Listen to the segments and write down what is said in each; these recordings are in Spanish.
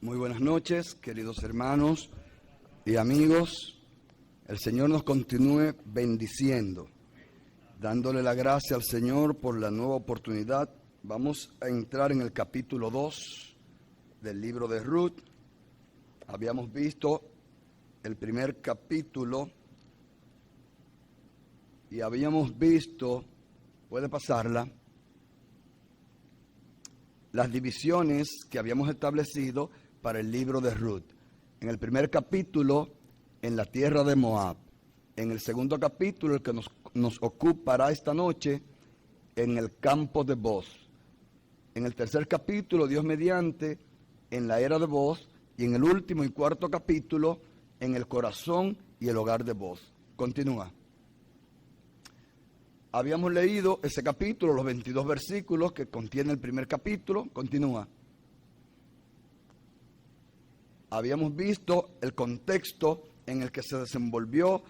Muy buenas noches, queridos hermanos y amigos. El Señor nos continúe bendiciendo, dándole la gracia al Señor por la nueva oportunidad. Vamos a entrar en el capítulo 2 del libro de Ruth. Habíamos visto el primer capítulo y habíamos visto, puede pasarla, las divisiones que habíamos establecido para el libro de Ruth. En el primer capítulo, en la tierra de Moab. En el segundo capítulo, el que nos ocupará esta noche, en el campo de Boz. En el tercer capítulo, Dios mediante, en la era de Boz. Y en el último y cuarto capítulo, en el corazón y el hogar de Boz. Continúa. Habíamos leído ese capítulo, los 22 versículos que contiene el primer capítulo. Continúa. Habíamos visto el contexto en el que se desenvolvió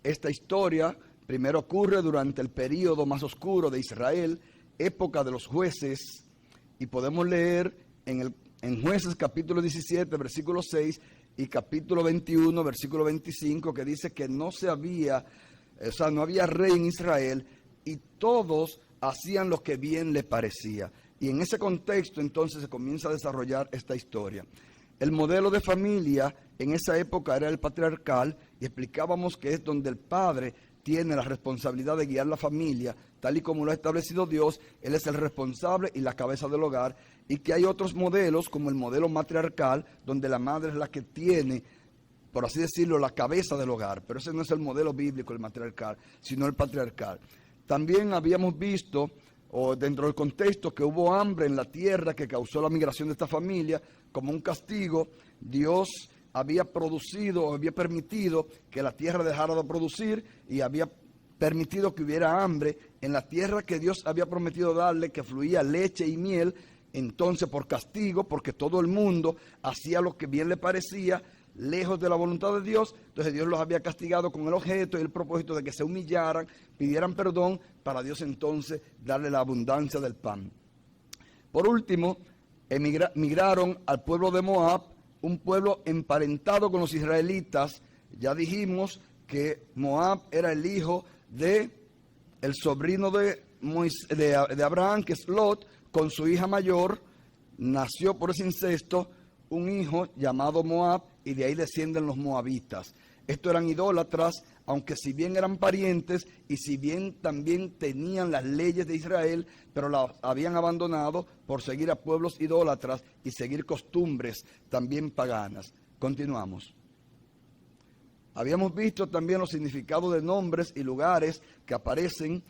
esta historia. Primero ocurre durante el período más oscuro de Israel, época de los jueces, y podemos leer en Jueces capítulo 17, versículo 6, y capítulo 21, versículo 25, que dice que no había rey en Israel, y todos hacían lo que bien les parecía. Y en ese contexto entonces se comienza a desarrollar esta historia. El modelo de familia en esa época era el patriarcal, y explicábamos que es donde el padre tiene la responsabilidad de guiar la familia, tal y como lo ha establecido Dios. Él es el responsable y la cabeza del hogar, y que hay otros modelos, como el modelo matriarcal, donde la madre es la que tiene, por así decirlo, la cabeza del hogar. Pero ese no es el modelo bíblico, el matriarcal, sino el patriarcal. También habíamos visto, dentro del contexto, que hubo hambre en la tierra que causó la migración de esta familia. Como un castigo, Dios había permitido que la tierra dejara de producir, y había permitido que hubiera hambre en la tierra que Dios había prometido darle, que fluía leche y miel. Entonces, por castigo, porque todo el mundo hacía lo que bien le parecía, lejos de la voluntad de Dios, entonces Dios los había castigado con el objeto y el propósito de que se humillaran, pidieran perdón, para Dios entonces darle la abundancia del pan. Por último, migraron al pueblo de Moab, un pueblo emparentado con los israelitas. Ya dijimos que Moab era el hijo de el sobrino de Abraham, que es Lot, con su hija mayor. Nació por ese incesto un hijo llamado Moab, y de ahí descienden los moabitas. Estos eran idólatras, aunque si bien eran parientes y si bien también tenían las leyes de Israel, pero las habían abandonado por seguir a pueblos idólatras y seguir costumbres también paganas. Continuamos. Habíamos visto también los significados de nombres y lugares que aparecen.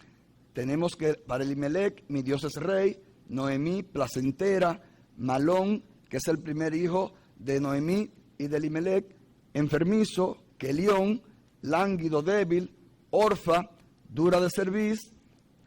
Tenemos que para Elimelech, mi Dios es rey; Noemí, placentera; Malón, que es el primer hijo de Noemí y de Elimelech; enfermizo, Kelión; lánguido, débil; Orfa, dura de cerviz;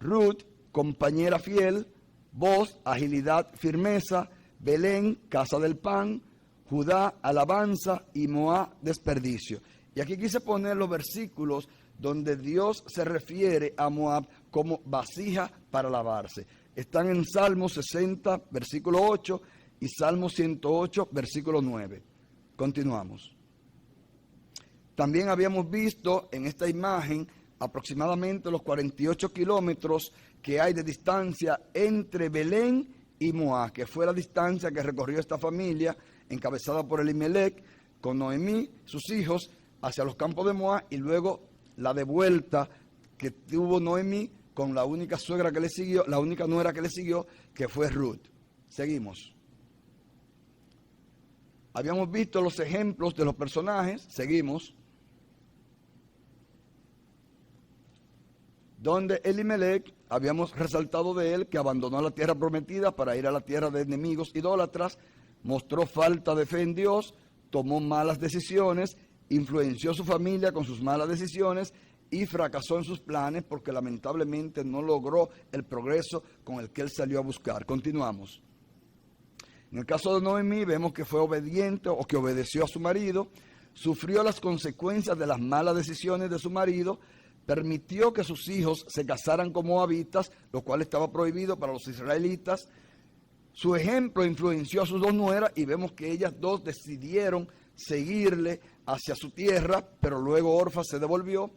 Ruth, compañera fiel; Boz, agilidad, firmeza; Belén, casa del pan; Judá, alabanza; y Moab, desperdicio. Y aquí quise poner los versículos donde Dios se refiere a Moab como vasija para lavarse. Están en Salmo 60, versículo 8, y Salmo 108, versículo 9. Continuamos. También habíamos visto en esta imagen aproximadamente los 48 kilómetros que hay de distancia entre Belén y Moab, que fue la distancia que recorrió esta familia encabezada por Elimelech con Noemí, sus hijos, hacia los campos de Moab, y luego la de vuelta que tuvo Noemí con la única suegra que le siguió, la única nuera que le siguió, que fue Ruth. Seguimos. Habíamos visto los ejemplos de los personajes. Seguimos. Donde Elimelech, habíamos resaltado de él que abandonó la tierra prometida para ir a la tierra de enemigos idólatras, mostró falta de fe en Dios, tomó malas decisiones, influenció a su familia con sus malas decisiones y fracasó en sus planes porque lamentablemente no logró el progreso con el que él salió a buscar. Continuamos. En el caso de Noemí vemos que fue obediente, o que obedeció a su marido, sufrió las consecuencias de las malas decisiones de su marido, permitió que sus hijos se casaran con moabitas, lo cual estaba prohibido para los israelitas, Su ejemplo influenció a sus dos nueras y vemos que ellas dos decidieron seguirle hacia su tierra, pero luego Orfa se devolvió.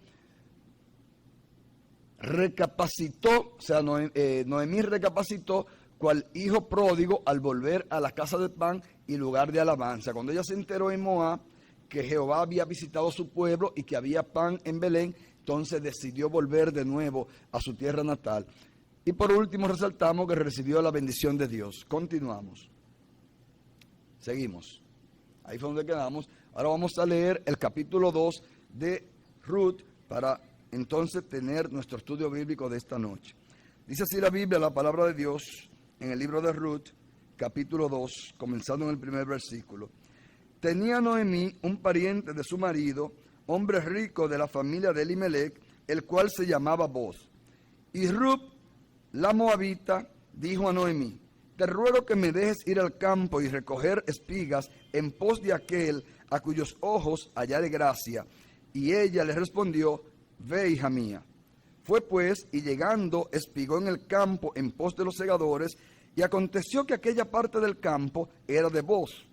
Recapacitó, o sea, Noemí recapacitó cual hijo pródigo al volver a la casa de pan y lugar de alabanza. Cuando ella se enteró en Moab que Jehová había visitado su pueblo y que había pan en Belén, entonces decidió volver de nuevo a su tierra natal. Y por último resaltamos que recibió la bendición de Dios. Continuamos. Seguimos. Ahí fue donde quedamos. Ahora vamos a leer el capítulo 2 de Ruth para entonces tener nuestro estudio bíblico de esta noche. Dice así la Biblia, la palabra de Dios, en el libro de Ruth, capítulo 2, comenzando en el primer versículo. Tenía Noemí un pariente de su marido, hombre rico de la familia de Elimelech, el cual se llamaba Boz. Y Ruth, la moabita, dijo a Noemí: te ruego que me dejes ir al campo y recoger espigas en pos de aquel a cuyos ojos hallare gracia. Y ella le respondió: ve, hija mía. Fue pues, y llegando, espigó en el campo en pos de los segadores, y aconteció que aquella parte del campo era de Boz,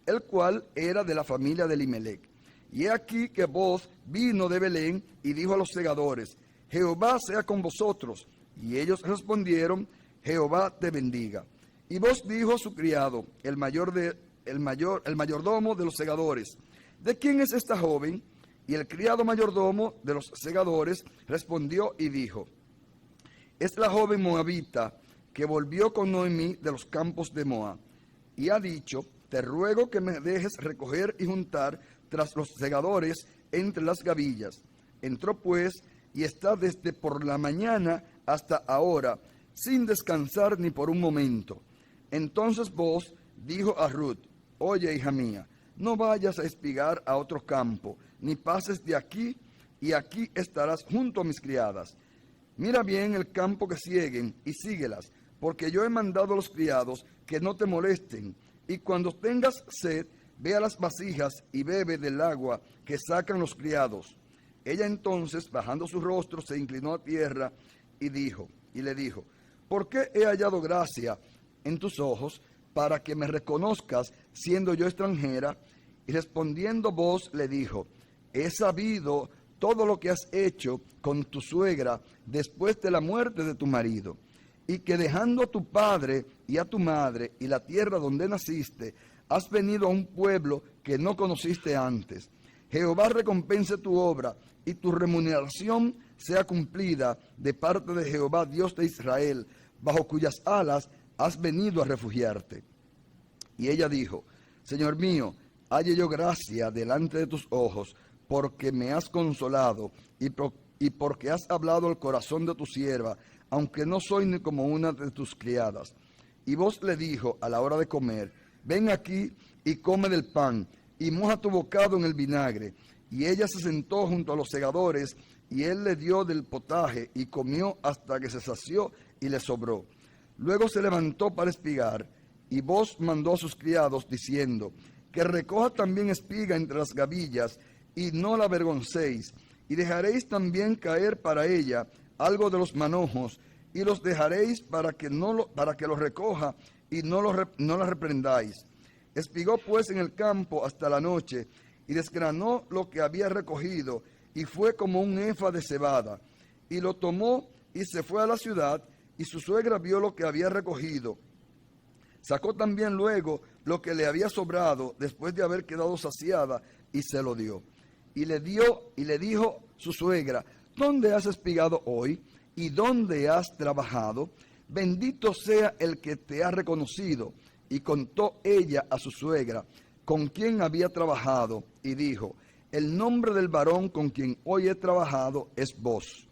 el cual era de la familia de Elimelech. Y he aquí que Boz vino de Belén y dijo a los segadores: Jehová sea con vosotros. Y ellos respondieron: Jehová te bendiga. Y Boz dijo a su criado, el mayordomo de los segadores: ¿de quién es esta joven? Y el criado mayordomo de los segadores respondió y dijo: es la joven moabita que volvió con Noemí de los campos de Moab. Y ha dicho: te ruego que me dejes recoger y juntar tras los segadores entre las gavillas. Entró pues y está desde por la mañana hasta ahora, sin descansar ni por un momento. Entonces Boz dijo a Ruth: oye, hija mía, no vayas a espigar a otro campo, ni pases de aquí, y aquí estarás junto a mis criadas. Mira bien el campo que sieguen y síguelas, porque yo he mandado a los criados que no te molesten. Y cuando tengas sed, ve a las vasijas y bebe del agua que sacan los criados. Ella entonces, bajando su rostro, se inclinó a tierra y le dijo: ¿por qué he hallado gracia en tus ojos para que me reconozcas siendo yo extranjera? Y respondiendo Boz le dijo: he sabido todo lo que has hecho con tu suegra después de la muerte de tu marido, y que dejando a tu padre y a tu madre y la tierra donde naciste, has venido a un pueblo que no conociste antes. Jehová recompense tu obra y tu remuneración sea cumplida de parte de Jehová, Dios de Israel, bajo cuyas alas has venido a refugiarte. Y ella dijo: Señor mío, halle yo gracia delante de tus ojos, porque me has consolado y porque has hablado al corazón de tu sierva, aunque no soy ni como una de tus criadas. Y Boz le dijo a la hora de comer: ven aquí y come del pan, y moja tu bocado en el vinagre. Y ella se sentó junto a los segadores, y él le dio del potaje, y comió hasta que se sació y le sobró. Luego se levantó para espigar, y Boz mandó a sus criados, diciendo: que recoja también espiga entre las gavillas, y no la avergoncéis, y dejaréis también caer para ella algo de los manojos, y los dejaréis para que lo recoja, y no la reprendáis. Espigó pues en el campo hasta la noche, y desgranó lo que había recogido, y fue como un efa de cebada. Y lo tomó y se fue a la ciudad, y su suegra vio lo que había recogido. Sacó también luego lo que le había sobrado, después de haber quedado saciada, y se lo dio. Y le dijo su suegra: ¿dónde has espigado hoy? ¿Y dónde has trabajado? Bendito sea el que te ha reconocido. Y contó ella a su suegra con quien había trabajado, y dijo: el nombre del varón con quien hoy he trabajado es Boz.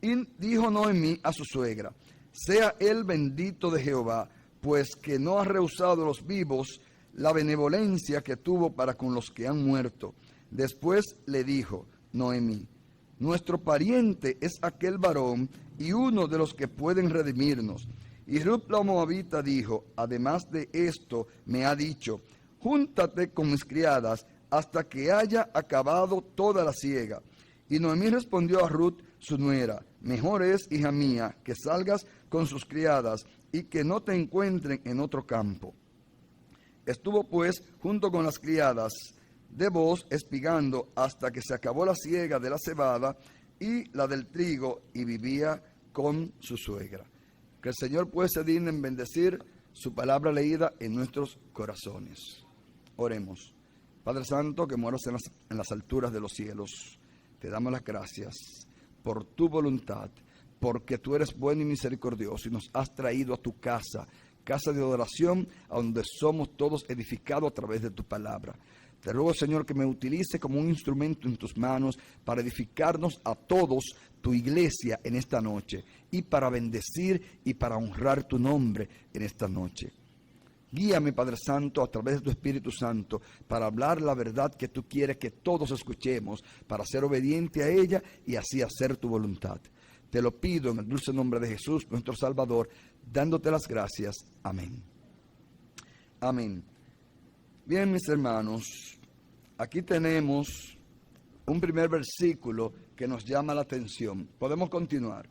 Y dijo Noemí a su suegra: sea él bendito de Jehová, pues que no ha rehusado a los vivos la benevolencia que tuvo para con los que han muerto. Después le dijo Noemí: nuestro pariente es aquel varón, y uno de los que pueden redimirnos. Y Ruth la moabita dijo: además de esto me ha dicho: júntate con mis criadas hasta que haya acabado toda la siega. Y Noemí respondió a Ruth su nuera: mejor es, hija mía, que salgas con sus criadas y que no te encuentren en otro campo. Estuvo pues junto con las criadas de Booz espigando hasta que se acabó la siega de la cebada y la del trigo, y vivía con su suegra. Que el Señor pues se digne en bendecir su palabra leída en nuestros corazones. Oremos. Padre Santo, que moras en las alturas de los cielos, te damos las gracias por tu voluntad, porque tú eres bueno y misericordioso y nos has traído a tu casa, casa de adoración, a donde somos todos edificados a través de tu palabra. Te ruego, Señor, que me utilice como un instrumento en tus manos para edificarnos a todos, tu iglesia, en esta noche, y para bendecir y para honrar tu nombre en esta noche. Guíame, Padre Santo, a través de tu Espíritu Santo, para hablar la verdad que tú quieres que todos escuchemos, para ser obediente a ella y así hacer tu voluntad. Te lo pido en el dulce nombre de Jesús, nuestro Salvador, dándote las gracias. Amén. Amén. Bien, mis hermanos, aquí tenemos un primer versículo que nos llama la atención. Podemos continuar.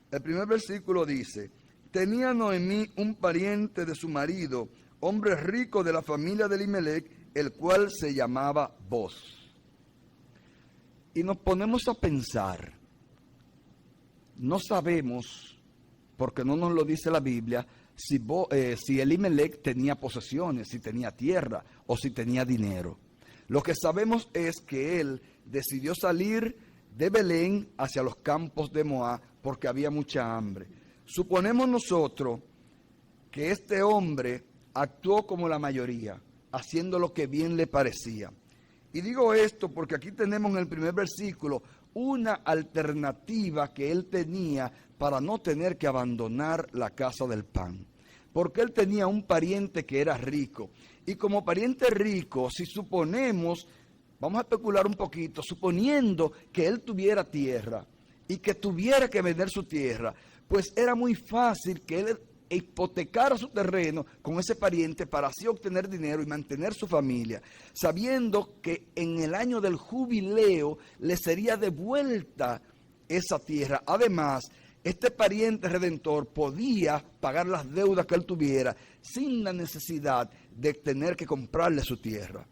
El primer versículo dice: tenía Noemí un pariente de su marido, hombre rico de la familia de Elimelec, el cual se llamaba Booz. Y nos ponemos a pensar, no sabemos, porque no nos lo dice la Biblia, si Elimelec tenía posesiones, si tenía tierra o si tenía dinero. Lo que sabemos es que él decidió salir de Belén hacia los campos de Moab porque había mucha hambre. Suponemos nosotros que este hombre actuó como la mayoría, haciendo lo que bien le parecía. Y digo esto porque aquí tenemos en el primer versículo una alternativa que él tenía para no tener que abandonar la casa del pan. Porque él tenía un pariente que era rico. Y como pariente rico, si suponemos, vamos a especular un poquito, suponiendo que él tuviera tierra y que tuviera que vender su tierra, pues era muy fácil que él hipotecara su terreno con ese pariente para así obtener dinero y mantener su familia, sabiendo que en el año del jubileo le sería devuelta esa tierra. Además, este pariente redentor podía pagar las deudas que él tuviera sin la necesidad de tener que comprarle su tierra.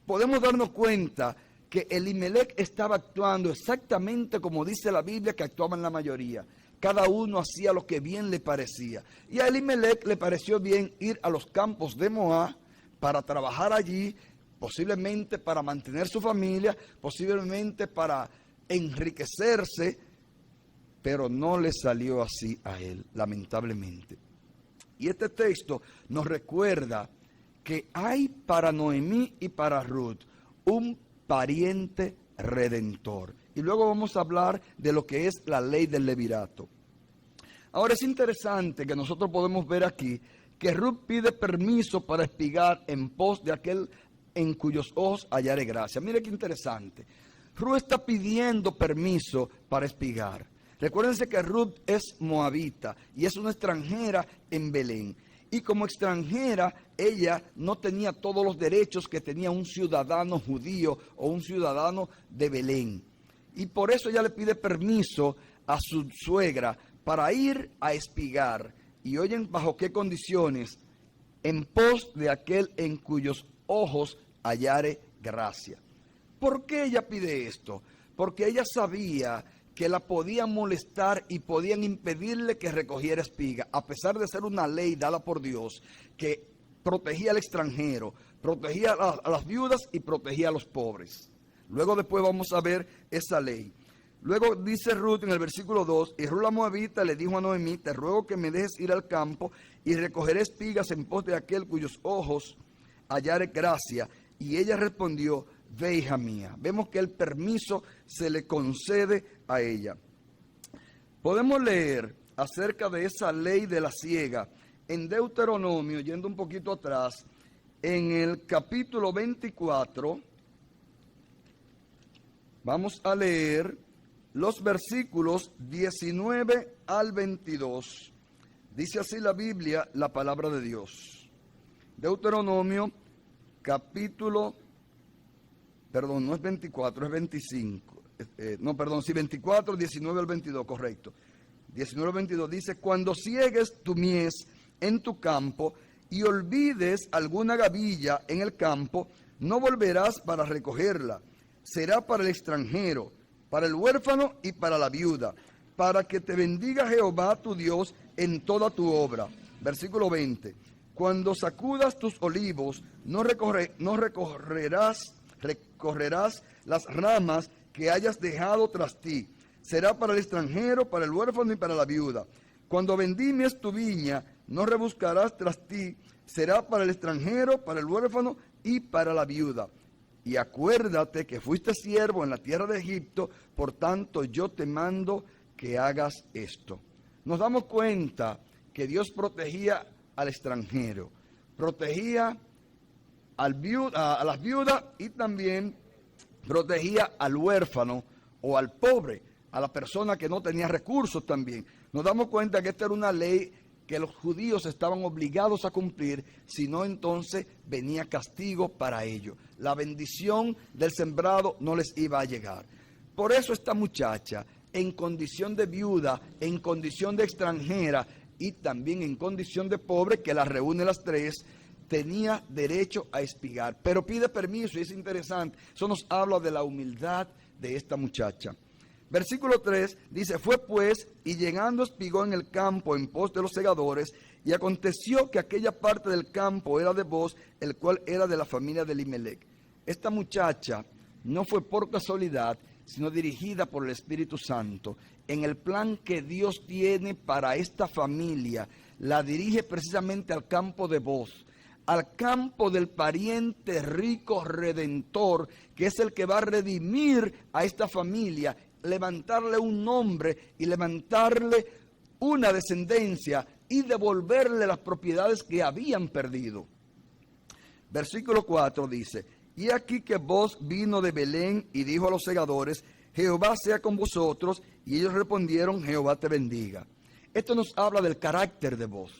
Podemos darnos cuenta que Elimelec estaba actuando exactamente como dice la Biblia que actuaban la mayoría. Cada uno hacía lo que bien le parecía. Y a Elimelec le pareció bien ir a los campos de Moab para trabajar allí, posiblemente para mantener su familia, posiblemente para enriquecerse, pero no le salió así a él, lamentablemente. Y este texto nos recuerda que hay para Noemí y para Ruth un pariente redentor. Y luego vamos a hablar de lo que es la ley del levirato. Ahora es interesante que nosotros podemos ver aquí que Ruth pide permiso para espigar en pos de aquel en cuyos ojos hallare gracia. Mire qué interesante. Ruth está pidiendo permiso para espigar. Recuérdense que Ruth es moabita y es una extranjera en Belén. Y como extranjera, ella no tenía todos los derechos que tenía un ciudadano judío o un ciudadano de Belén. Y por eso ella le pide permiso a su suegra para ir a espigar. Y oyen bajo qué condiciones: en pos de aquel en cuyos ojos hallare gracia. ¿Por qué ella pide esto? Porque ella sabía que la podían molestar y podían impedirle que recogiera espiga, a pesar de ser una ley dada por Dios que protegía al extranjero, protegía a las viudas y protegía a los pobres. Luego después vamos a ver esa ley. Luego dice Ruth en el versículo 2, y Ruth la moabita le dijo a Noemí: te ruego que me dejes ir al campo y recogeré espigas en pos de aquel cuyos ojos hallare gracia. Y ella respondió: ve, hija mía. Vemos que el permiso se le concede a ella. Podemos leer acerca de esa ley de la siega en Deuteronomio, yendo un poquito atrás, en el capítulo 24. Vamos a leer los versículos 19 al 22. Dice así la Biblia, la palabra de Dios. Deuteronomio, no es 24, es 25. 24, 19 al 22, correcto. 19:22 dice: cuando ciegues tu mies en tu campo y olvides alguna gavilla en el campo, no volverás para recogerla. Será para el extranjero, para el huérfano y para la viuda, para que te bendiga Jehová tu Dios en toda tu obra. Versículo 20. Cuando sacudas tus olivos, no recorrerás las ramas que hayas dejado tras ti. Será para el extranjero, para el huérfano y para la viuda. Cuando vendimes tu viña, no rebuscarás tras ti. Será para el extranjero, para el huérfano y para la viuda. Y acuérdate que fuiste siervo en la tierra de Egipto, por tanto yo te mando que hagas esto. Nos damos cuenta que Dios protegía al extranjero, protegía a las viudas y también protegía al huérfano o al pobre, a la persona que no tenía recursos también. Nos damos cuenta que esta era una ley que los judíos estaban obligados a cumplir, si no entonces venía castigo para ellos. La bendición del sembrado no les iba a llegar. Por eso esta muchacha, en condición de viuda, en condición de extranjera y también en condición de pobre, que las reúne las tres, tenía derecho a espigar. Pero pide permiso y es interesante. Eso nos habla de la humildad de esta muchacha. Versículo 3 dice: fue pues, y llegando espigó en el campo en pos de los segadores, y aconteció que aquella parte del campo era de Booz, el cual era de la familia de Elimelec. Esta muchacha no fue por casualidad, sino dirigida por el Espíritu Santo. En el plan que Dios tiene para esta familia, la dirige precisamente al campo de Booz, al campo del pariente rico redentor, que es el que va a redimir a esta familia, levantarle un nombre y levantarle una descendencia y devolverle las propiedades que habían perdido. Versículo 4 dice: y aquí que Booz vino de Belén y dijo a los segadores: Jehová sea con vosotros. Y ellos respondieron: Jehová te bendiga. Esto nos habla del carácter de Booz.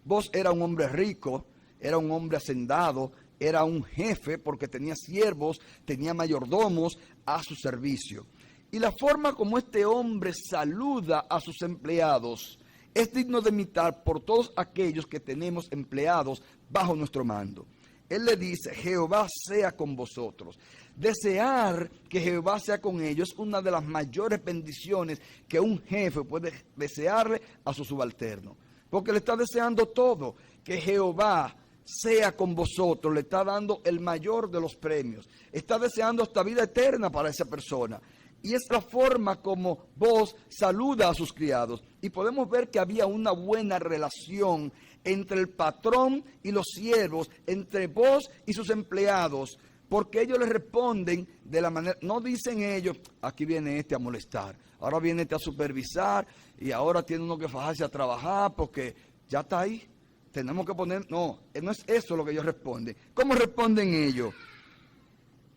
Booz era un hombre rico, era un hombre hacendado, era un jefe porque tenía siervos, tenía mayordomos a su servicio. Y la forma como este hombre saluda a sus empleados es digno de imitar por todos aquellos que tenemos empleados bajo nuestro mando. Él le dice: Jehová sea con vosotros. Desear que Jehová sea con ellos es una de las mayores bendiciones que un jefe puede desearle a su subalterno. Porque le está deseando todo, que Jehová sea con vosotros, le está dando el mayor de los premios. Está deseando hasta vida eterna para esa persona. Y es la forma como Booz saluda a sus criados. Y podemos ver que había una buena relación entre el patrón y los siervos, entre Booz y sus empleados, porque ellos le responden de la manera, no dicen ellos: aquí viene este a molestar, ahora viene este a supervisar, y ahora tiene uno que fajarse a trabajar porque ya está ahí, tenemos que poner. No, no es eso lo que ellos responden. ¿Cómo responden ellos?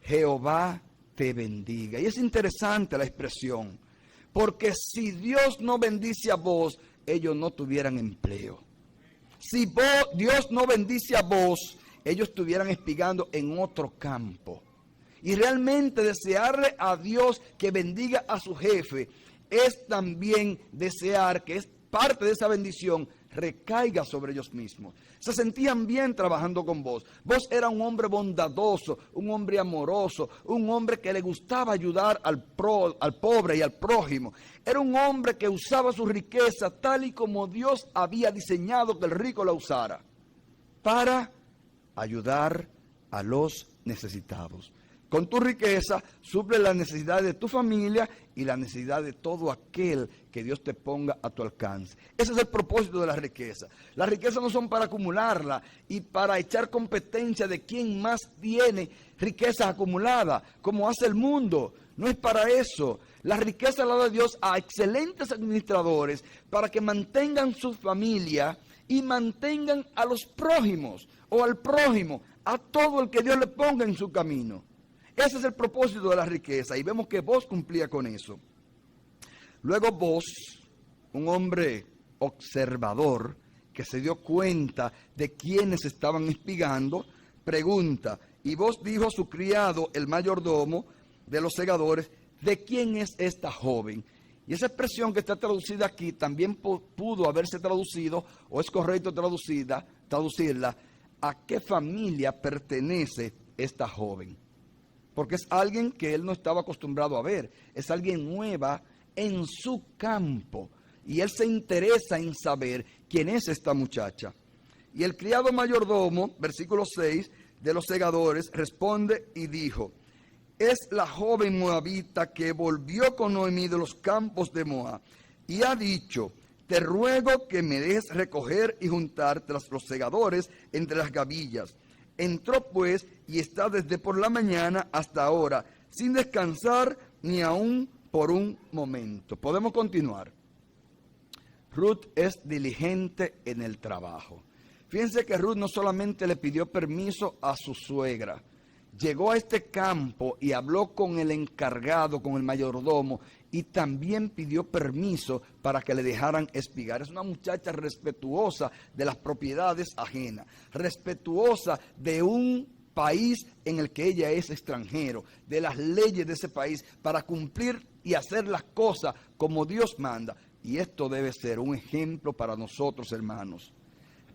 Jehová te bendiga. Y es interesante la expresión, porque si Dios no bendice a Booz, ellos no tuvieran empleo. Si Dios no bendice a Booz, ellos estuvieran espigando en otro campo. Y realmente desearle a Dios que bendiga a su jefe es también desear que es parte de esa bendición recaiga sobre ellos mismos. Se sentían bien trabajando con Booz. Booz era un hombre bondadoso, un hombre amoroso, un hombre que le gustaba ayudar al pobre y al prójimo. Era un hombre que usaba su riqueza tal y como Dios había diseñado que el rico la usara, para ayudar a los necesitados. Con tu riqueza suple la necesidad de tu familia y la necesidad de todo aquel que Dios te ponga a tu alcance. Ese es el propósito de la riqueza. Las riquezas no son para acumularla y para echar competencia de quién más tiene riquezas acumuladas, como hace el mundo. No es para eso. La riqueza la da Dios a excelentes administradores para que mantengan su familia y mantengan a los prójimos o al prójimo, a todo el que Dios le ponga en su camino. Ese es el propósito de la riqueza y vemos que Booz cumplía con eso. Luego Booz, un hombre observador que se dio cuenta de quienes estaban espigando, pregunta, y Booz dijo a su criado, el mayordomo de los segadores: ¿de quién es esta joven? Y esa expresión que está traducida aquí también pudo haberse traducido, o es correcto traducirla, ¿a qué familia pertenece esta joven? Porque es alguien que él no estaba acostumbrado a ver, es alguien nueva en su campo. Y él se interesa en saber quién es esta muchacha. Y el criado mayordomo, versículo 6, de los segadores, responde y dijo: es la joven moabita que volvió con Noemí de los campos de Moab, y ha dicho: te ruego que me dejes recoger y juntar tras los segadores entre las gavillas. Entró pues y está desde por la mañana hasta ahora, sin descansar ni aún por un momento. Podemos continuar. Ruth es diligente en el trabajo. Fíjense que Ruth no solamente le pidió permiso a su suegra, llegó a este campo y habló con el encargado, con el mayordomo, y también pidió permiso para que le dejaran espigar. Es una muchacha respetuosa de las propiedades ajenas, respetuosa de un país en el que ella es extranjero, de las leyes de ese país, para cumplir y hacer las cosas como Dios manda. Y esto debe ser un ejemplo para nosotros, hermanos,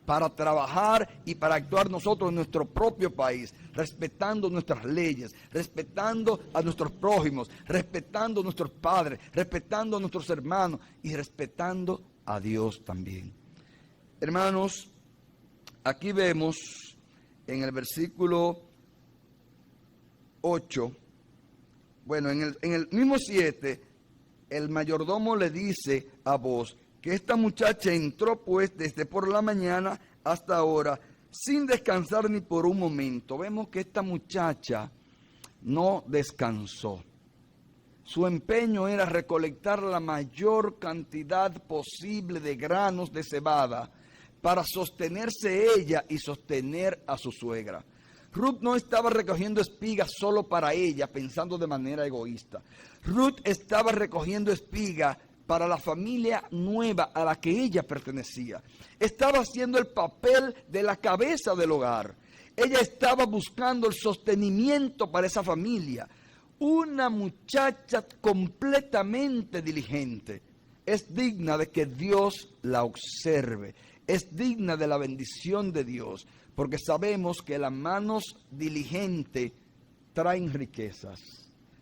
para trabajar y para actuar nosotros en nuestro propio país, respetando nuestras leyes, respetando a nuestros prójimos, respetando a nuestros padres, respetando a nuestros hermanos y respetando a Dios también. Hermanos, aquí vemos en el versículo 8, bueno, en el mismo 7, el mayordomo le dice a Booz que esta muchacha entró pues desde por la mañana hasta ahora, sin descansar ni por un momento. Vemos que esta muchacha no descansó. Su empeño era recolectar la mayor cantidad posible de granos de cebada para sostenerse ella y sostener a su suegra. Ruth no estaba recogiendo espigas solo para ella, pensando de manera egoísta. Ruth estaba recogiendo espigas para la familia nueva a la que ella pertenecía. Estaba haciendo el papel de la cabeza del hogar. Ella estaba buscando el sostenimiento para esa familia. Una muchacha completamente diligente. Es digna de que Dios la observe. Es digna de la bendición de Dios. Porque sabemos que las manos diligentes traen riquezas,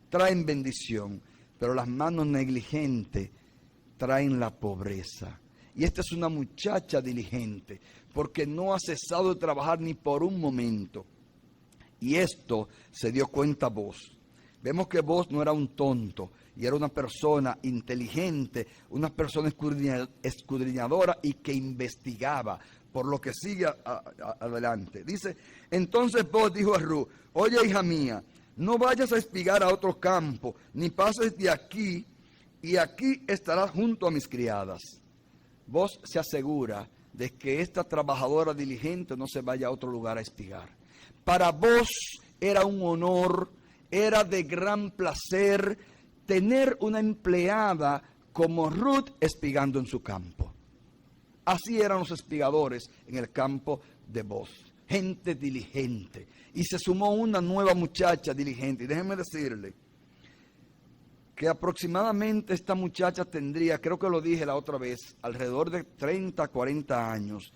traen bendición. Pero las manos negligentes traen la pobreza. Y esta es una muchacha diligente, porque no ha cesado de trabajar ni por un momento. Y esto se dio cuenta Booz. Vemos que Booz no era un tonto, y era una persona inteligente, una persona escudriñadora y que investigaba, por lo que sigue adelante. Dice, entonces Booz dijo a Ruth: oye, hija mía, no vayas a espigar a otro campo, ni pases de aquí, y aquí estarás junto a mis criadas. Booz se asegura de que esta trabajadora diligente no se vaya a otro lugar a espigar. Para Booz era un honor, era de gran placer tener una empleada como Ruth espigando en su campo. Así eran los espigadores en el campo de Booz, gente diligente. Y se sumó una nueva muchacha diligente. Y déjenme decirle que aproximadamente esta muchacha tendría, creo que lo dije la otra vez, alrededor de 30, 40 años.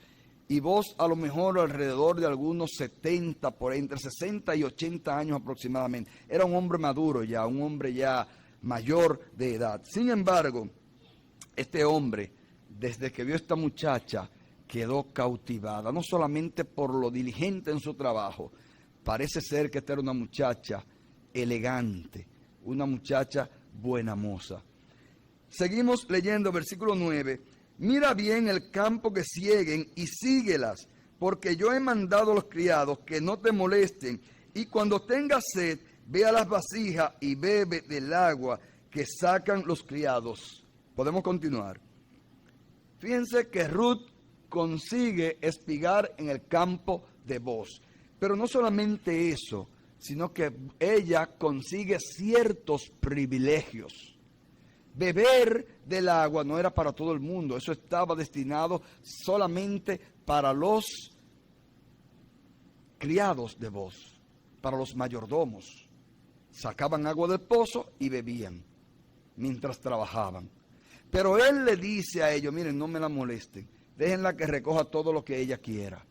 Y Booz a lo mejor alrededor de algunos 70, por entre 60 y 80 años aproximadamente. Era un hombre maduro ya, un hombre ya mayor de edad. Sin embargo, este hombre, desde que vio a esta muchacha, quedó cautivada, no solamente por lo diligente en su trabajo. Parece ser que esta era una muchacha elegante, una muchacha buena moza. Seguimos leyendo versículo 9. Mira bien el campo que sieguen y síguelas, porque yo he mandado a los criados que no te molesten, y cuando tengas sed, ve a las vasijas y bebe del agua que sacan los criados. Podemos continuar. Fíjense que Ruth consigue espigar en el campo de Booz. Pero no solamente eso, sino que ella consigue ciertos privilegios. Beber del agua no era para todo el mundo, eso estaba destinado solamente para los criados de Booz, para los mayordomos. Sacaban agua del pozo y bebían mientras trabajaban. Pero él le dice a ellos, miren, no me la molesten, déjenla que recoja todo lo que ella quiera.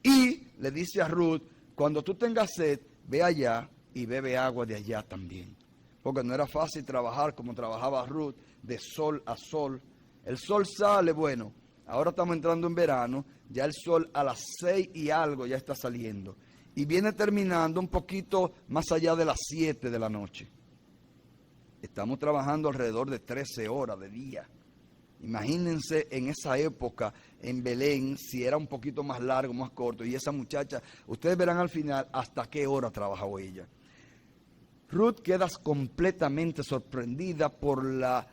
Y le dice a Ruth, cuando tú tengas sed, ve allá y bebe agua de allá también. Porque no era fácil trabajar como trabajaba Ruth, de sol a sol. El sol sale, bueno, ahora estamos entrando en verano, ya el sol a las 6 y algo ya está saliendo. Y viene terminando un poquito más allá de las 7 de la noche. Estamos trabajando alrededor de 13 horas de día. Imagínense en esa época en Belén, si era un poquito más largo, más corto. Y esa muchacha, ustedes verán al final hasta qué hora trabajó ella. Ruth queda completamente sorprendida por la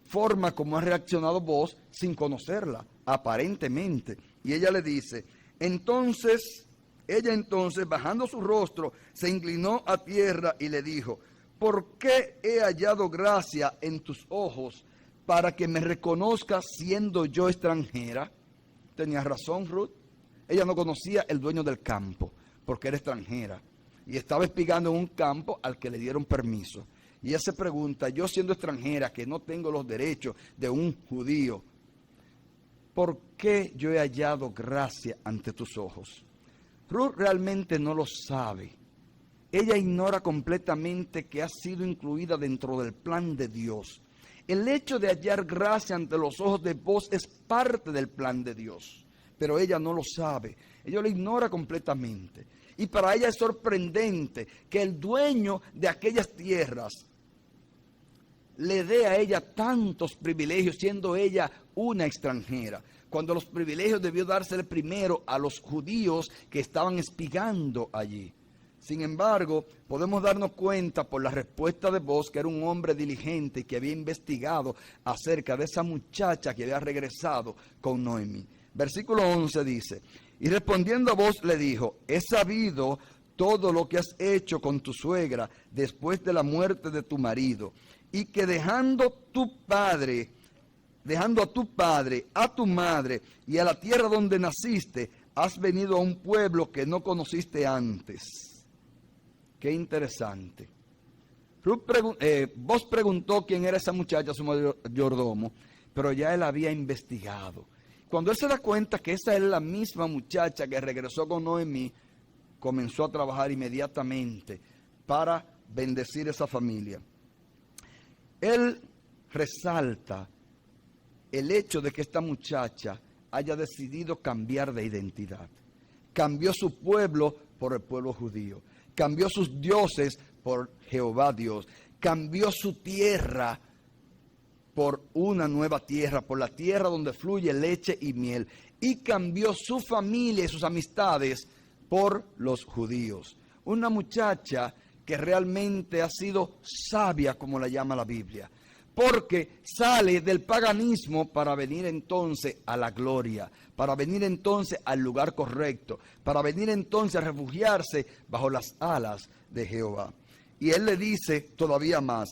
forma como ha reaccionado Boaz sin conocerla, aparentemente. Y ella le dice, ella entonces, bajando su rostro, se inclinó a tierra y le dijo, ¿por qué he hallado gracia en tus ojos para que me reconozcas siendo yo extranjera? Tenía razón Ruth. Ella no conocía el dueño del campo porque era extranjera y estaba espigando en un campo al que le dieron permiso. Y ella se pregunta, yo siendo extranjera, que no tengo los derechos de un judío, ¿por qué yo he hallado gracia ante tus ojos? Ruth realmente no lo sabe. Ella ignora completamente que ha sido incluida dentro del plan de Dios. El hecho de hallar gracia ante los ojos de Boaz es parte del plan de Dios, pero ella no lo sabe. Ella lo ignora completamente. Y para ella es sorprendente que el dueño de aquellas tierras le dé a ella tantos privilegios, siendo ella una extranjera, cuando los privilegios debió dársele primero a los judíos que estaban espigando allí. Sin embargo, podemos darnos cuenta por la respuesta de Boaz que era un hombre diligente y que había investigado acerca de esa muchacha que había regresado con Noemí. Versículo 11 dice, y respondiendo a Boaz le dijo, he sabido todo lo que has hecho con tu suegra después de la muerte de tu marido, y que dejando a tu padre, a tu madre y a la tierra donde naciste, has venido a un pueblo que no conociste antes. Qué interesante. Boaz preguntó quién era esa muchacha, su mayordomo, pero ya él había investigado. Cuando él se da cuenta que esa es la misma muchacha que regresó con Noemí, comenzó a trabajar inmediatamente para bendecir esa familia. Él resalta el hecho de que esta muchacha haya decidido cambiar de identidad. Cambió su pueblo por el pueblo judío. Cambió sus dioses por Jehová Dios. Cambió su tierra por una nueva tierra, por la tierra donde fluye leche y miel. Y cambió su familia y sus amistades por los judíos. Una muchacha que realmente ha sido sabia, como la llama la Biblia, porque sale del paganismo para venir entonces a la gloria, para venir entonces al lugar correcto, para venir entonces a refugiarse bajo las alas de Jehová. Y él le dice todavía más,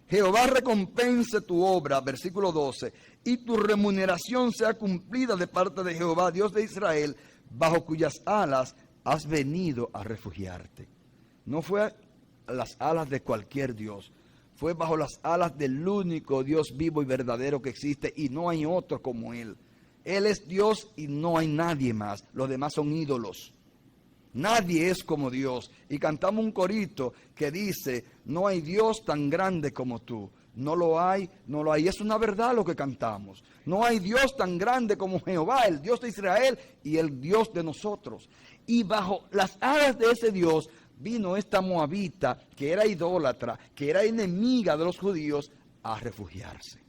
Jehová recompense tu obra, versículo 12, y tu remuneración sea cumplida de parte de Jehová, Dios de Israel, bajo cuyas alas has venido a refugiarte. No fue a las alas de cualquier Dios, fue bajo las alas del único Dios vivo y verdadero que existe, y no hay otro como Él. Él es Dios y no hay nadie más. Los demás son ídolos. Nadie es como Dios. Y cantamos un corito que dice, no hay Dios tan grande como tú. No lo hay, no lo hay. Es una verdad lo que cantamos. No hay Dios tan grande como Jehová, el Dios de Israel y el Dios de nosotros. Y bajo las alas de ese Dios vino esta moabita, que era idólatra, que era enemiga de los judíos, a refugiarse.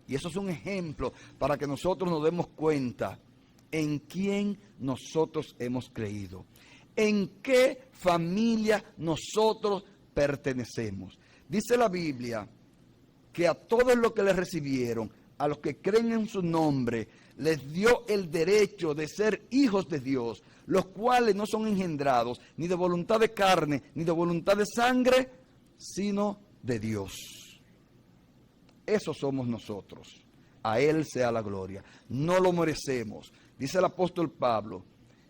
Y eso es un ejemplo para que nosotros nos demos cuenta en quién nosotros hemos creído, en qué familia nosotros pertenecemos. Dice la Biblia que a todos los que le recibieron, a los que creen en su nombre, les dio el derecho de ser hijos de Dios, los cuales no son engendrados ni de voluntad de carne, ni de voluntad de sangre, sino de Dios. Eso somos nosotros. A Él sea la gloria. No lo merecemos. Dice el apóstol Pablo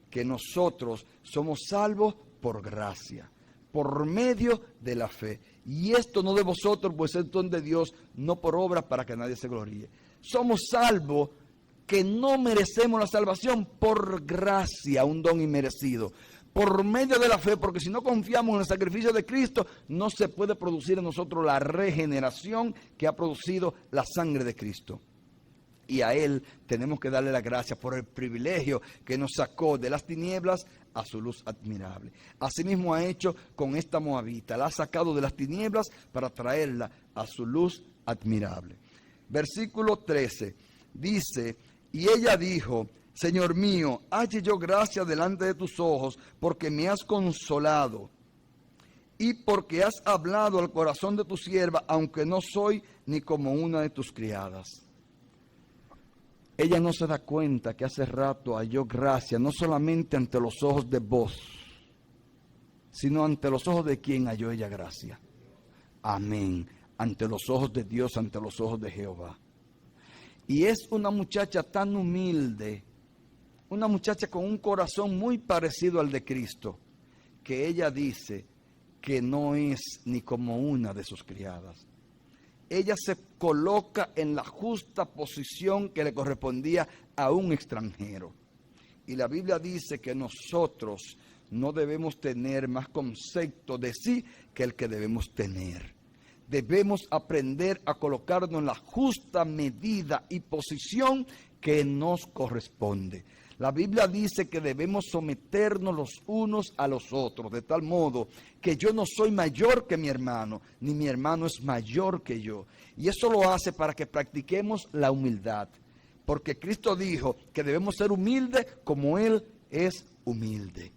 que nosotros somos salvos por gracia. por medio de la fe. Y esto no de vosotros, pues es don de Dios, no por obras para que nadie se gloríe. Somos salvos, que no merecemos la salvación, por gracia, un don inmerecido, por medio de la fe, porque si no confiamos en el sacrificio de Cristo, no se puede producir en nosotros la regeneración que ha producido la sangre de Cristo. Y a Él tenemos que darle las gracias por el privilegio que nos sacó de las tinieblas a su luz admirable. Asimismo ha hecho con esta moabita, la ha sacado de las tinieblas para traerla a su luz admirable. Versículo 13 dice: y ella dijo: Señor mío, halle yo gracia delante de tus ojos, porque me has consolado y porque has hablado al corazón de tu sierva, aunque no soy ni como una de tus criadas. Ella no se da cuenta que hace rato halló gracia, no solamente ante los ojos de vos, sino ante los ojos de quien halló ella gracia. Amén. Ante los ojos de Dios, ante los ojos de Jehová. Y es una muchacha tan humilde, una muchacha con un corazón muy parecido al de Cristo, que ella dice que no es ni como una de sus criadas. Ella se coloca en la justa posición que le correspondía a un extranjero. Y la Biblia dice que nosotros no debemos tener más concepto de sí que el que debemos tener. Debemos aprender a colocarnos en la justa medida y posición que nos corresponde. La Biblia dice que debemos someternos los unos a los otros, de tal modo que yo no soy mayor que mi hermano, ni mi hermano es mayor que yo. Y eso lo hace para que practiquemos la humildad, porque Cristo dijo que debemos ser humildes como Él es humilde.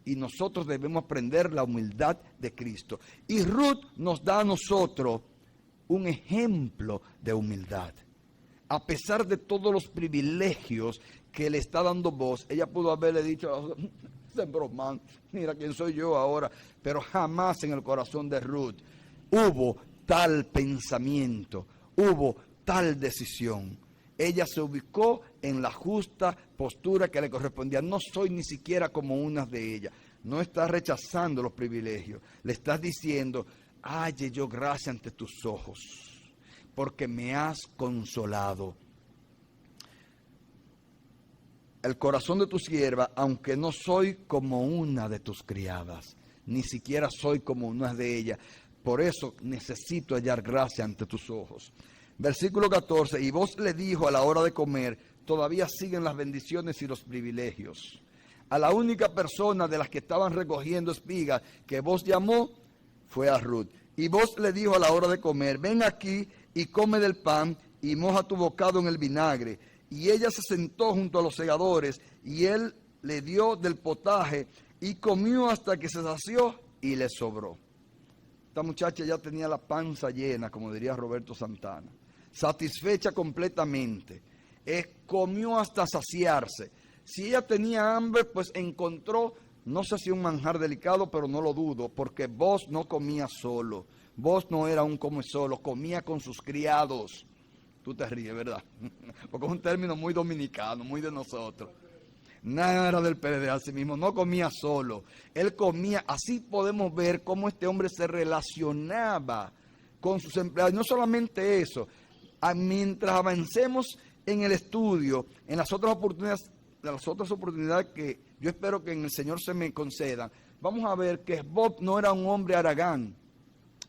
Y nosotros debemos aprender la humildad de Cristo. Y Ruth nos da a nosotros un ejemplo de humildad. A pesar de todos los privilegios que le está dando voz, ella pudo haberle dicho: bromán, mira quién soy yo ahora. Pero jamás en el corazón de Ruth hubo tal pensamiento, hubo tal decisión. Ella se ubicó en la justa postura que le correspondía. No soy ni siquiera como una de ellas. No estás rechazando los privilegios. Le estás diciendo: halle yo gracia ante tus ojos, porque me has consolado. El corazón de tu sierva, aunque no soy como una de tus criadas, ni siquiera soy como una de ellas. Por eso necesito hallar gracia ante tus ojos. Versículo 14, y vos le dijo a la hora de comer: todavía siguen las bendiciones y los privilegios. A la única persona de las que estaban recogiendo espigas que vos llamó fue a Ruth. Y vos le dijo a la hora de comer: ven aquí y come del pan y moja tu bocado en el vinagre. Y ella se sentó junto a los segadores y él le dio del potaje y comió hasta que se sació y le sobró. Esta muchacha ya tenía la panza llena, como diría Roberto Santana, satisfecha completamente. Comió hasta saciarse. Si ella tenía hambre, pues encontró, no sé si un manjar delicado, pero no lo dudo, porque vos no comía solo. Vos no era un come solo, comía con sus criados. Tú te ríes, ¿verdad? Porque es un término muy dominicano, muy de nosotros. Nada era del PLD, así mismo, no comía solo. Él comía, así podemos ver cómo este hombre se relacionaba con sus empleados. No solamente eso, mientras avancemos en el estudio, en las otras oportunidades que yo espero que en el Señor se me concedan, vamos a ver que Bob no era un hombre haragán.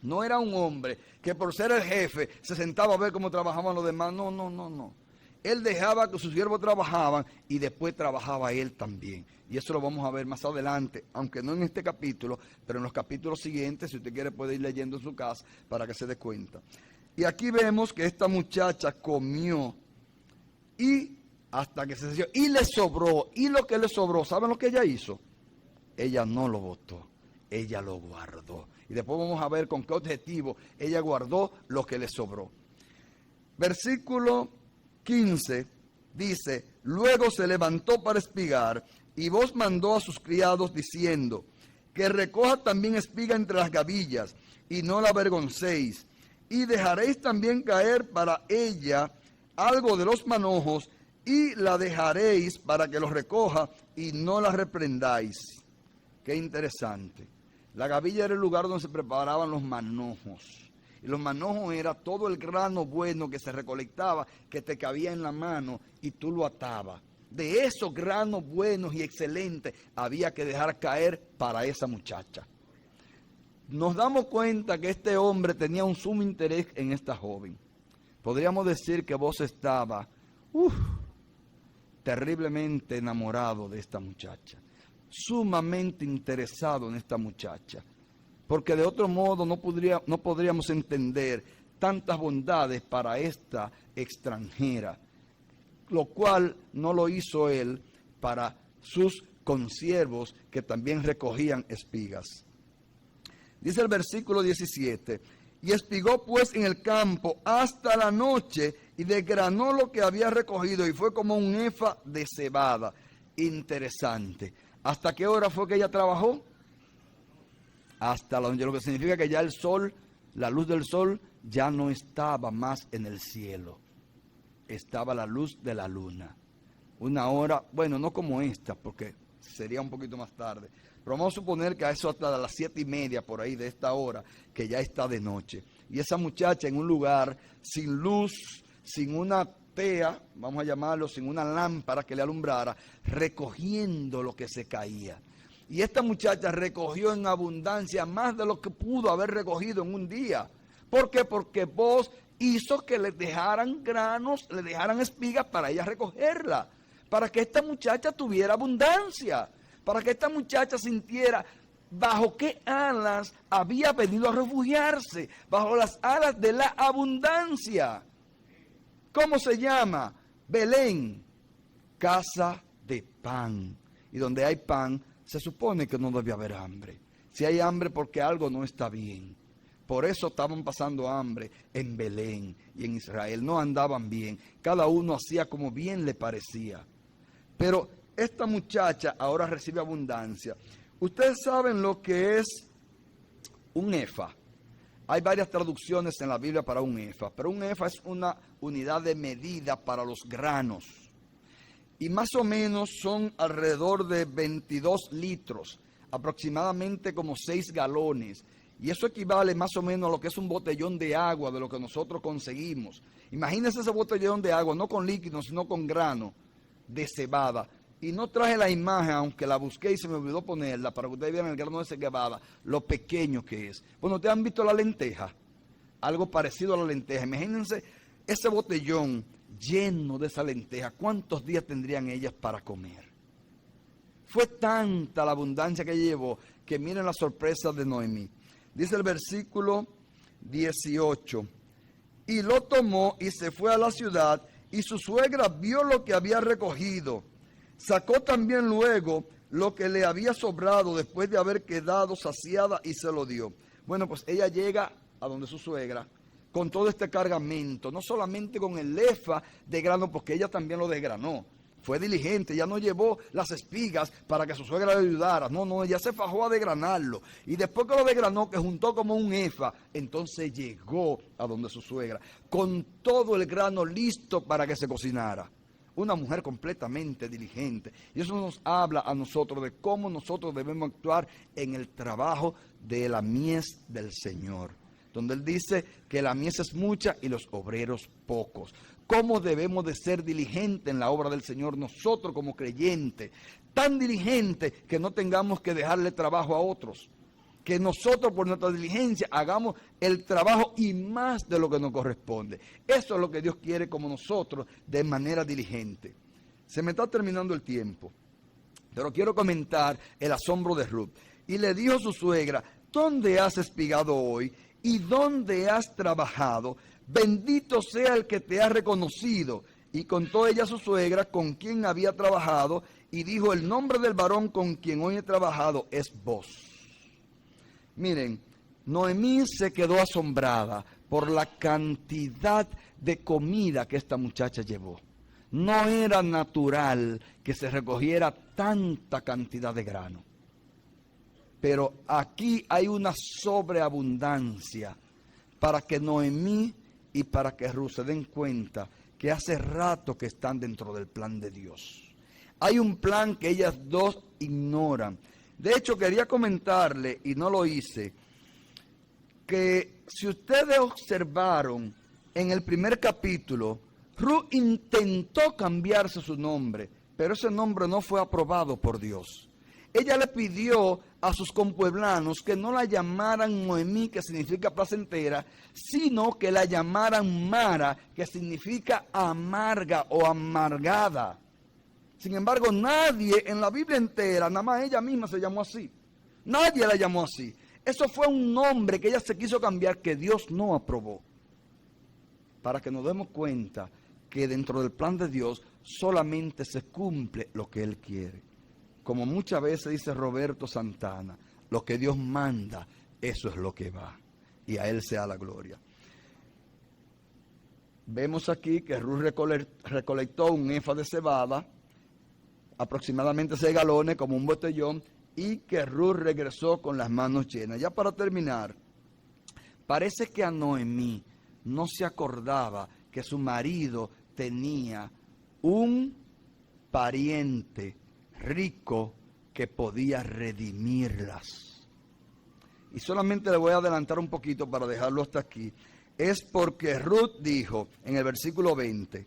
No era un hombre que por ser el jefe se sentaba a ver cómo trabajaban los demás. No. Él dejaba que sus siervos trabajaban y después trabajaba él también. Y eso lo vamos a ver más adelante, aunque no en este capítulo, pero en los capítulos siguientes, si usted quiere puede ir leyendo en su casa para que se dé cuenta. Y aquí vemos que esta muchacha comió y hasta que se sació y le sobró. Y lo que le sobró, ¿saben lo que ella hizo? Ella no lo botó, ella lo guardó. Y después vamos a ver con qué objetivo ella guardó lo que le sobró. Versículo 15 dice: luego se levantó para espigar, y vos mandó a sus criados diciendo: que recoja también espiga entre las gavillas, y no la avergoncéis. Y dejaréis también caer para ella algo de los manojos, y la dejaréis para que los recoja, y no la reprendáis. Qué interesante. La gavilla era el lugar donde se preparaban los manojos. Y los manojos era todo el grano bueno que se recolectaba, que te cabía en la mano y tú lo atabas. De esos granos buenos y excelentes había que dejar caer para esa muchacha. Nos damos cuenta que este hombre tenía un sumo interés en esta joven. Podríamos decir que vos estaba terriblemente enamorado de esta muchacha, sumamente interesado en esta muchacha, porque de otro modo no podríamos entender tantas bondades para esta extranjera, lo cual no lo hizo él para sus consiervos que también recogían espigas. Dice el versículo 17, y espigó pues en el campo hasta la noche y desgranó lo que había recogido y fue como un efa de cebada. Interesante. ¿Hasta qué hora fue que ella trabajó? Hasta la noche, lo que significa que ya el sol, la luz del sol ya no estaba más en el cielo. Estaba la luz de la luna. Una hora, bueno, no como esta, porque sería un poquito más tarde. Pero vamos a suponer que a eso hasta las 7:30 por ahí de esta hora, que ya está de noche. Y esa muchacha en un lugar sin luz, sin una tea, vamos a llamarlo, sin una lámpara que le alumbrara, recogiendo lo que se caía. Y esta muchacha recogió en abundancia más de lo que pudo haber recogido en un día. ¿Por qué? Porque vos hizo que le dejaran granos, le dejaran espigas para ella recogerla. Para que esta muchacha tuviera abundancia. Para que esta muchacha sintiera bajo qué alas había venido a refugiarse. Bajo las alas de la abundancia. ¿Cómo se llama? Belén, casa de pan. Y donde hay pan, se supone que no debe haber hambre. Si hay hambre, porque algo no está bien. Por eso estaban pasando hambre en Belén y en Israel. No andaban bien. Cada uno hacía como bien le parecía. Pero esta muchacha ahora recibe abundancia. Ustedes saben lo que es un efa. Hay varias traducciones en la Biblia para un efa, pero un efa es una unidad de medida para los granos. Y más o menos son alrededor de 22 litros, aproximadamente como 6 galones. Y eso equivale más o menos a lo que es un botellón de agua de lo que nosotros conseguimos. Imagínense ese botellón de agua, no con líquido, sino con grano de cebada. Y no traje la imagen, aunque la busqué y se me olvidó ponerla, para que ustedes vean el grano de cebada, lo pequeño que es. Bueno, ¿ustedes han visto la lenteja? Algo parecido a la lenteja. Imagínense ese botellón lleno de esa lenteja. ¿Cuántos días tendrían ellas para comer? Fue tanta la abundancia que llevó, que miren la sorpresa de Noemí. Dice el versículo 18, y lo tomó y se fue a la ciudad, y su suegra vio lo que había recogido. Sacó también luego lo que le había sobrado después de haber quedado saciada y se lo dio. Bueno, pues ella llega a donde su suegra con todo este cargamento, no solamente con el efa de grano, porque ella también lo desgranó. Fue diligente, ya no llevó las espigas para que su suegra le ayudara. No, ella se fajó a desgranarlo. Y después que lo desgranó, que juntó como un efa, entonces llegó a donde su suegra, con todo el grano listo para que se cocinara. Una mujer completamente diligente. Y eso nos habla a nosotros de cómo nosotros debemos actuar en el trabajo de la mies del Señor. Donde Él dice que la mies es mucha y los obreros pocos. ¿Cómo debemos de ser diligentes en la obra del Señor nosotros como creyentes? Tan diligentes que no tengamos que dejarle trabajo a otros. Que nosotros por nuestra diligencia hagamos el trabajo y más de lo que nos corresponde. Eso es lo que Dios quiere como nosotros de manera diligente. Se me está terminando el tiempo, pero quiero comentar el asombro de Ruth. Y le dijo a su suegra, ¿dónde has espigado hoy? ¿Y dónde has trabajado? Bendito sea el que te ha reconocido. Y contó ella a su suegra con quien había trabajado y dijo, el nombre del varón con quien hoy he trabajado es vos. Miren, Noemí se quedó asombrada por la cantidad de comida que esta muchacha llevó. No era natural que se recogiera tanta cantidad de grano. Pero aquí hay una sobreabundancia para que Noemí y para que Ruth se den cuenta que hace rato que están dentro del plan de Dios. Hay un plan que ellas dos ignoran. De hecho, quería comentarle, y no lo hice, que si ustedes observaron en el primer capítulo, Ruth intentó cambiarse su nombre, pero ese nombre no fue aprobado por Dios. Ella le pidió a sus compueblanos que no la llamaran Noemí, que significa placentera, sino que la llamaran Mara, que significa amarga o amargada. Sin embargo, nadie en la Biblia entera, nada más ella misma se llamó así. Nadie la llamó así. Eso fue un nombre que ella se quiso cambiar, que Dios no aprobó. Para que nos demos cuenta que dentro del plan de Dios solamente se cumple lo que Él quiere. Como muchas veces dice Roberto Santana, lo que Dios manda, eso es lo que va. Y a Él sea la gloria. Vemos aquí que Ruth recolectó un efa de cebada, aproximadamente 6 galones, como un botellón, y que Ruth regresó con las manos llenas. Ya para terminar, parece que a Noemí no se acordaba que su marido tenía un pariente rico que podía redimirlas. Y solamente le voy a adelantar un poquito para dejarlo hasta aquí. Es porque Ruth dijo en el versículo 20,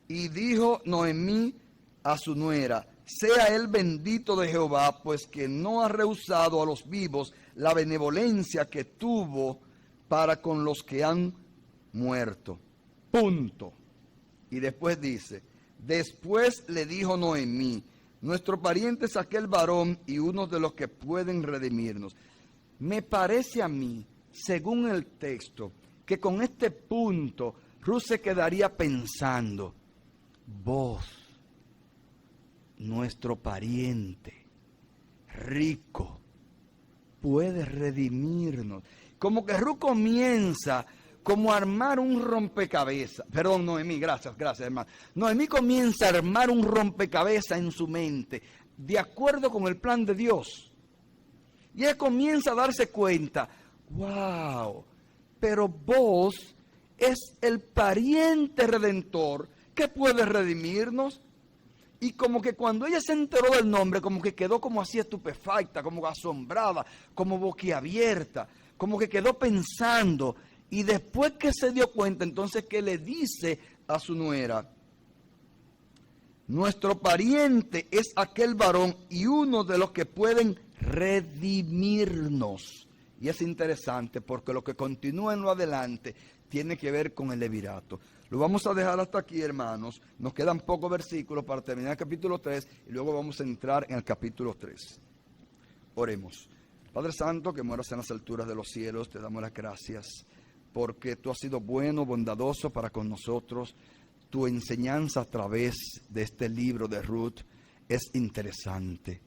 y dijo Noemí a su nuera, sea él bendito de Jehová, pues que no ha rehusado a los vivos la benevolencia que tuvo para con los que han muerto. Punto. Y después dice, después le dijo Noemí, nuestro pariente es aquel varón y uno de los que pueden redimirnos. Me parece a mí, según el texto, que con este punto Ruth se quedaría pensando, vos, nuestro pariente rico, puede redimirnos. Como que Ruth comienza como a armar un rompecabezas. Perdón, Noemí, gracias, hermano. Noemí comienza a armar un rompecabezas en su mente, de acuerdo con el plan de Dios. Y ella comienza a darse cuenta, wow, pero vos es el pariente redentor que puede redimirnos. Y como que cuando ella se enteró del nombre, como que quedó como así estupefacta, como asombrada, como boquiabierta, como que quedó pensando. Y después que se dio cuenta, entonces que le dice a su nuera, nuestro pariente es aquel varón y uno de los que pueden redimirnos. Y es interesante porque lo que continúa en lo adelante tiene que ver con el levirato. Lo vamos a dejar hasta aquí, hermanos. Nos quedan pocos versículos para terminar el capítulo 3 y luego vamos a entrar en el capítulo 3. Oremos. Padre Santo, que moras en las alturas de los cielos, te damos las gracias porque tú has sido bueno, bondadoso para con nosotros. Tu enseñanza a través de este libro de Ruth es interesante,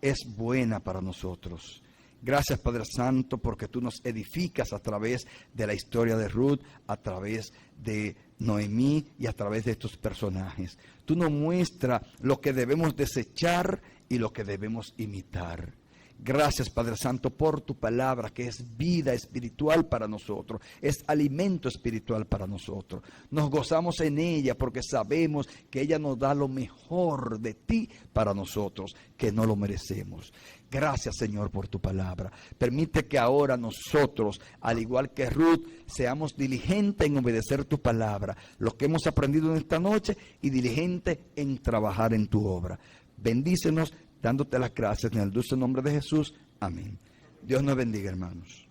es buena para nosotros. Gracias, Padre Santo, porque tú nos edificas a través de la historia de Ruth, a través de Noemí y a través de estos personajes. Tú nos muestras lo que debemos desechar y lo que debemos imitar. Gracias, Padre Santo, por tu palabra, que es vida espiritual para nosotros, es alimento espiritual para nosotros. Nos gozamos en ella porque sabemos que ella nos da lo mejor de ti para nosotros, que no lo merecemos. Gracias, Señor, por tu palabra. Permite que ahora nosotros, al igual que Ruth, seamos diligentes en obedecer tu palabra, lo que hemos aprendido en esta noche, y diligentes en trabajar en tu obra. Bendícenos, dándote las gracias en el dulce nombre de Jesús. Amén. Dios nos bendiga, hermanos.